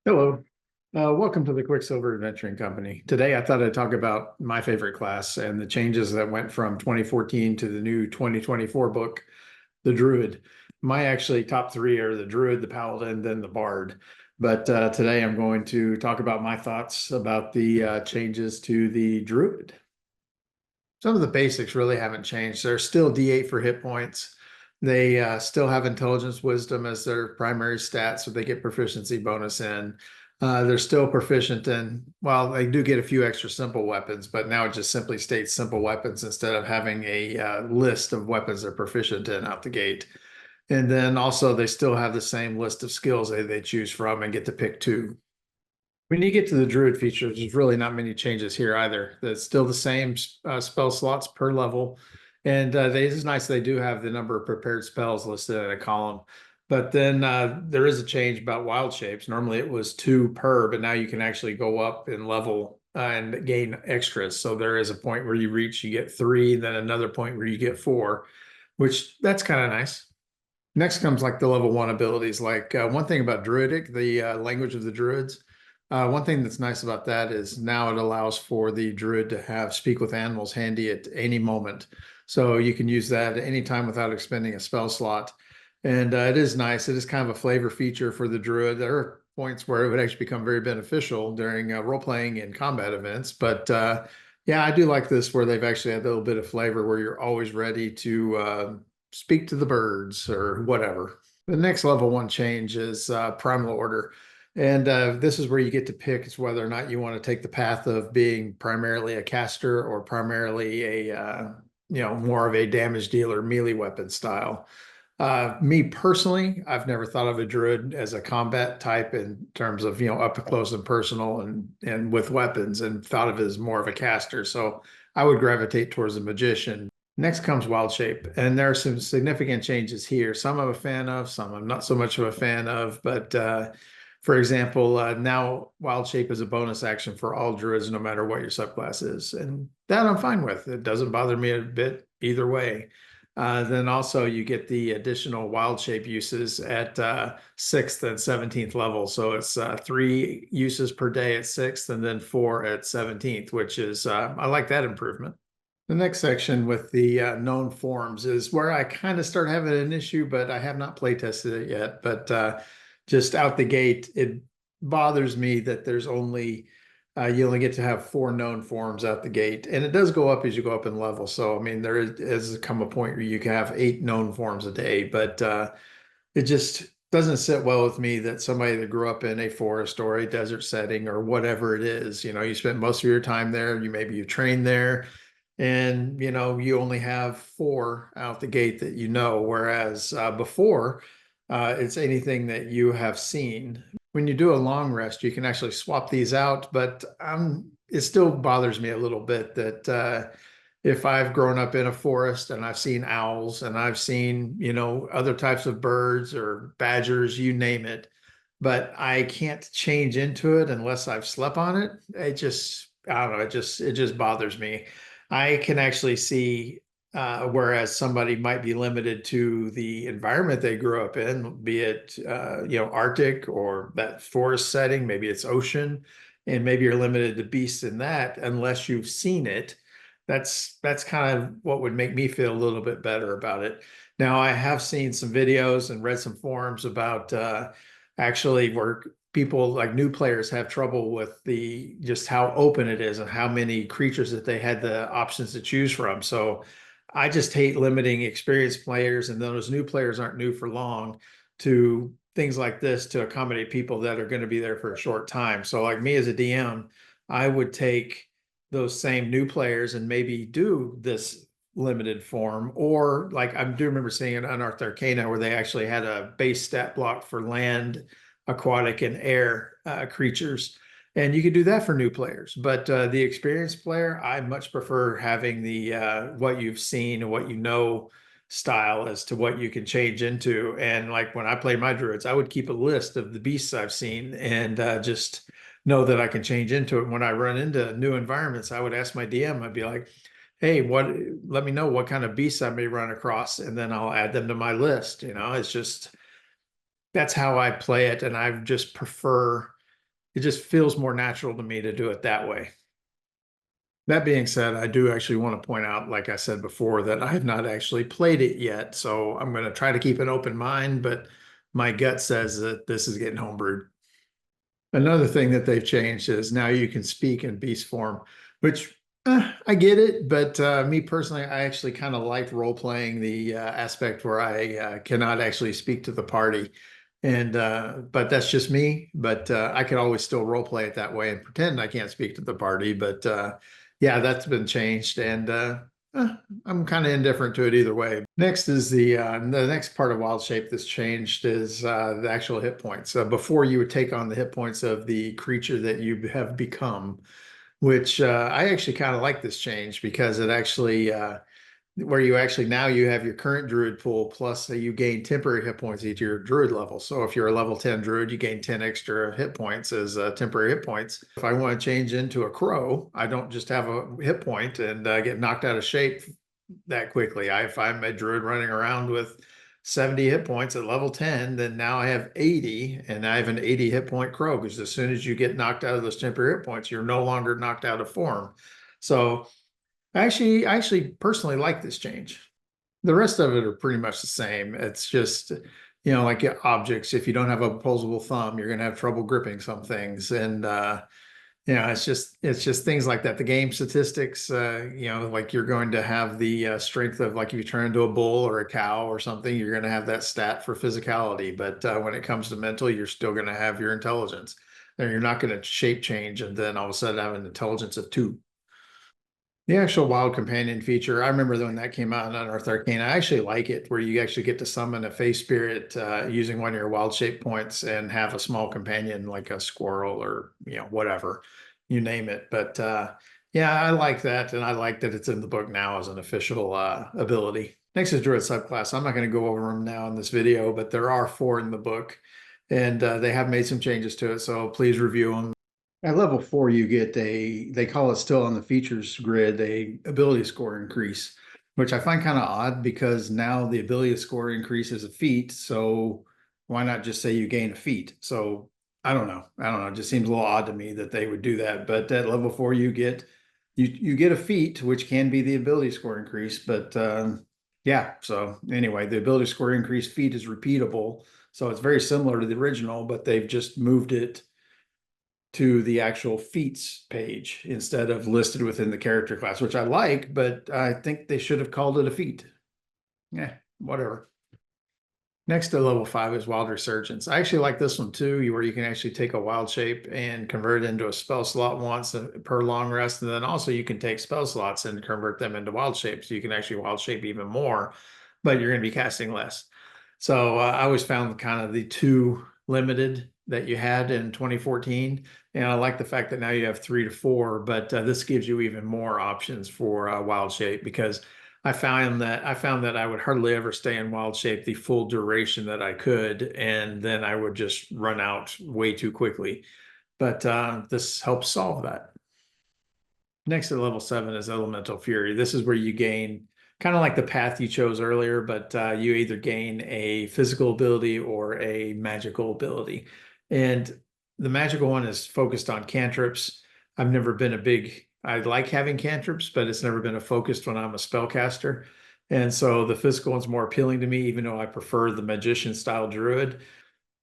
Hello. Welcome to the Quicksilver Adventuring Company. Today, I thought I'd talk about my favorite class and the changes that went from 2014 to the new 2024 book, the Druid. My actually top three are the Druid, the Paladin, then the Bard. But today, I'm going to talk about my thoughts about the changes to the Druid. Some of the basics really haven't changed. They're still D8 for hit points. They still have intelligence, wisdom as their primary stats, so they get proficiency bonus in. They're still proficient in, well, they do get a few extra simple weapons, but now it just simply states simple weapons instead of having a list of weapons they're proficient in out the gate. And then also they still have the same list of skills they choose from and get to pick two. When you get to the Druid features, there's really not many changes here either. It's still the same spell slots per level. And it's nice they do have the number of prepared spells listed in a column. But then there is a change about wild shapes. Normally it was two per, but now you can actually go up in level and gain extras. So there is a point where you reach, you get three, then another point where you get four, which that's kind of nice. Next comes like the level one abilities. Like one thing about Druidic, the language of the Druids. One thing that's nice about that is now it allows for the Druid to have speak with animals handy at any moment. So you can use that at any time without expending a spell slot. And it is nice. It is kind of a flavor feature for the Druid. There are points where it would actually become very beneficial during role-playing and combat events. But yeah, I do like this where they've actually had a little bit of flavor where you're always ready to speak to the birds or whatever. The next level one change is Primal Order. And this is where you get to pick is whether or not you want to take the path of being primarily a caster or primarily a, more of a damage dealer melee weapon style. Me personally, I've never thought of a druid as a combat type in terms of, up close and personal and with weapons, and thought of it as more of a caster. So I would gravitate towards a magician. Next comes Wild Shape, and there are some significant changes here. Some I'm a fan of, some I'm not so much of a fan of, but for example, now Wild Shape is a bonus action for all druids, no matter what your subclass is. And that I'm fine with. It doesn't bother me a bit either way. Then also you get the additional Wild Shape uses at 6th and 17th level. So it's 3 uses per day at 6th and then 4 at 17th, which is, I like that improvement. The next section with the known forms is where I kind of start having an issue, but I have not play tested it yet. But just out the gate, it bothers me that there's only you only get to have 4 known forms out the gate, and it does go up as you go up in level. So I mean, there is come a point where you can have 8 known forms a day, but it just doesn't sit well with me that somebody that grew up in a forest or a desert setting or whatever it is, you spent most of your time there, maybe you train there, and you only have 4 out the gate that whereas before it's anything that you have seen. When you do a long rest, you can actually swap these out, but it still bothers me a little bit that if I've grown up in a forest and I've seen owls and I've seen, other types of birds or badgers, you name it, but I can't change into it unless I've slept on it. I don't know, it just bothers me. I can actually see whereas somebody might be limited to the environment they grew up in, be it Arctic or that forest setting, maybe it's ocean, and maybe you're limited to beasts in that unless you've seen it. That's kind of what would make me feel a little bit better about it. Now, I have seen some videos and read some forums about actually where people like new players have trouble with the just how open it is and how many creatures that they had the options to choose from. So I just hate limiting experienced players, and those new players aren't new for long, to things like this to accommodate people that are going to be there for a short time. So like me as a DM, I would take those same new players and maybe do this limited form, or like I do remember seeing an Unearthed Arcana where they actually had a base stat block for land, aquatic, and air creatures. And you could do that for new players, but the experienced player, I much prefer having the what you've seen and what style as to what you can change into. And like when I play my druids, I would keep a list of the beasts I've seen and just know that I can change into it. When I run into new environments, I would ask my DM, I'd be like, hey, let me know what kind of beasts I may run across, and then I'll add them to my list. It's just, that's how I play it. And I just prefer it just feels more natural to me to do it that way. That being said, I do actually want to point out, like I said before, that I have not actually played it yet. So I'm going to try to keep an open mind, but my gut says that this is getting homebrewed. Another thing that they've changed is now you can speak in beast form, which I get it, but me personally, I actually kind of like role playing the aspect where I cannot actually speak to the party. And but that's just me. But I can always still role play it that way and pretend I can't speak to the party. But yeah, that's been changed, and I'm kind of indifferent to it either way. Next is the next part of Wild Shape that's changed is the actual hit points. Before you would take on the hit points of the creature that you have become, which I actually kind of like this change because it actually where you actually now you have your current druid pool plus you gain temporary hit points each your druid level. So if you're a level 10 druid, you gain 10 extra hit points as temporary hit points. If I want to change into a crow, I don't just have a hit point and get knocked out of shape that quickly. If I'm a druid running around with 70 hit points at level 10, then now I have 80 and I have an 80 hit point crow because as soon as you get knocked out of those temporary hit points, you're no longer knocked out of form. So I actually personally like this change. The rest of it are pretty much the same. It's just, like objects. If you don't have a opposable thumb, you're going to have trouble gripping some things. And, it's just things like that. The game statistics, like you're going to have the strength of like if you turn into a bull or a cow or something, you're going to have that stat for physicality. But when it comes to mental, you're still going to have your intelligence. And you're not going to shape change and then all of a sudden have an intelligence of 2. The actual wild companion feature, I remember when that came out in Unearthed Arcane. I actually like it where you actually get to summon a face spirit using one of your wild shape points and have a small companion like a squirrel or whatever, you name it. But yeah, I like that, and I like that it's in the book now as an official ability. Next is Druid subclass. I'm not going to go over them now in this video, but there are 4 in the book, and they have made some changes to it. So please review them. At level 4, you get they call it still on the features grid, a ability score increase, which I find kind of odd because now the ability score increase is a feat. So why not just say you gain a feat? So I don't know. It just seems a little odd to me that they would do that. But at level 4, you get a feat, which can be the ability score increase. But yeah, so anyway, the ability score increase feat is repeatable. So it's very similar to the original, but they've just moved it to the actual feats page instead of listed within the character class, which I like, but I think they should have called it a feat. Yeah, whatever. Next to level 5 is Wild Resurgence. I actually like this one too, where you can actually take a wild shape and convert it into a spell slot once per long rest. And then also you can take spell slots and convert them into wild shapes. So you can actually wild shape even more, but you're going to be casting less. So I always found kind of the 2 limited that you had in 2014. And I like the fact that now you have 3 to 4, but this gives you even more options for wild shape because I found that I would hardly ever stay in wild shape the full duration that I could, and then I would just run out way too quickly. But this helps solve that. Next at level 7 is Elemental Fury. This is where you gain kind of like the path you chose earlier, but you either gain a physical ability or a magical ability. And the magical one is focused on cantrips. I've never been I like having cantrips, but it's never been a focused when I'm a spellcaster. And so the physical one's more appealing to me, even though I prefer the magician style druid.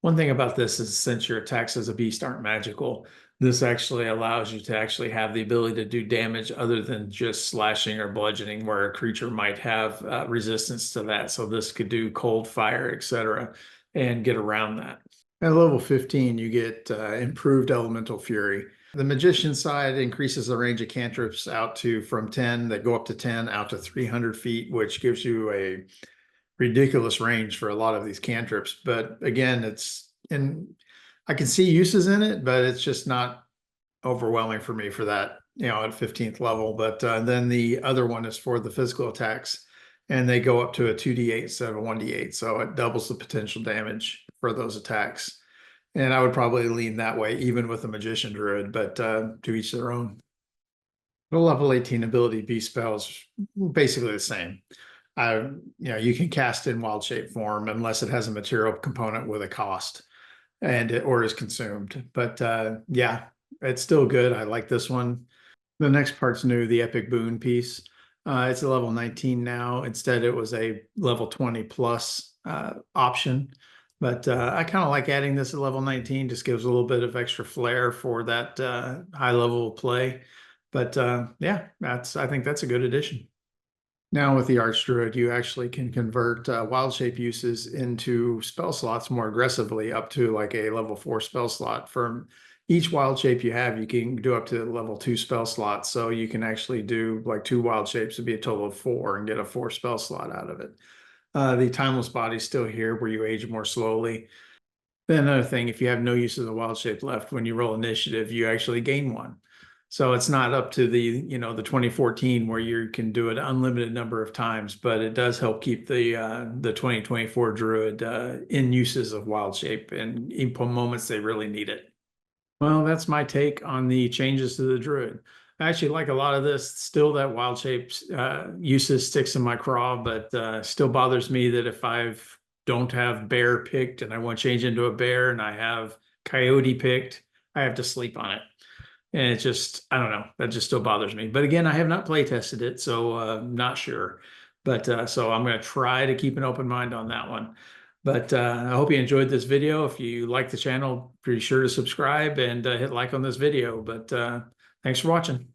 One thing about this is since your attacks as a beast aren't magical, this actually allows you to actually have the ability to do damage other than just slashing or bludgeoning, where a creature might have resistance to that. So this could do cold, fire, etc., and get around that. At level 15, you get improved Elemental Fury. The Magician side increases the range of cantrips out to from 10, that go up to 10, out to 300 feet, which gives you a ridiculous range for a lot of these cantrips. But again, I can see uses in it, but it's just not overwhelming for me for that, at 15th level. But then the other one is for the physical attacks, and they go up to a 2d8 instead of a 1d8. So it doubles the potential damage for those attacks. And I would probably lean that way, even with a magician druid, but to each their own. The level 18 ability beast spells basically the same. You can cast in wild shape form unless it has a material component with a cost. or is consumed. But yeah, it's still good. I like this one. The next part's new, the Epic Boon piece. It's a level 19 now. Instead, it was a level 20 plus option. But I kind of like adding this at level 19, just gives a little bit of extra flair for that high level play. But yeah, I think that's a good addition. Now with the Archdruid, you actually can convert wild shape uses into spell slots more aggressively, up to like a level 4 spell slot. From each wild shape you have, you can do up to level 2 spell slots. So you can actually do like 2 wild shapes to be a total of 4 and get a 4 spell slot out of it. The Timeless Body's still here, where you age more slowly. Then another thing, if you have no use of the wild shape left, when you roll initiative, you actually gain one. So it's not up to the 2014 where you can do it unlimited number of times, but it does help keep the 2024 Druid in uses of wild shape and in moments they really need it. Well, that's my take on the changes to the Druid. I actually like a lot of this. Still, that wild shape uses sticks in my craw, but still bothers me that if I don't have bear picked and I want to change into a bear and I have coyote picked, I have to sleep on it. And it's just, I don't know, that just still bothers me. But again, I have not play tested it, so not sure. But so I'm going to try to keep an open mind on that one. But I hope you enjoyed this video. If you like the channel, be sure to subscribe and hit like on this video. But thanks for watching.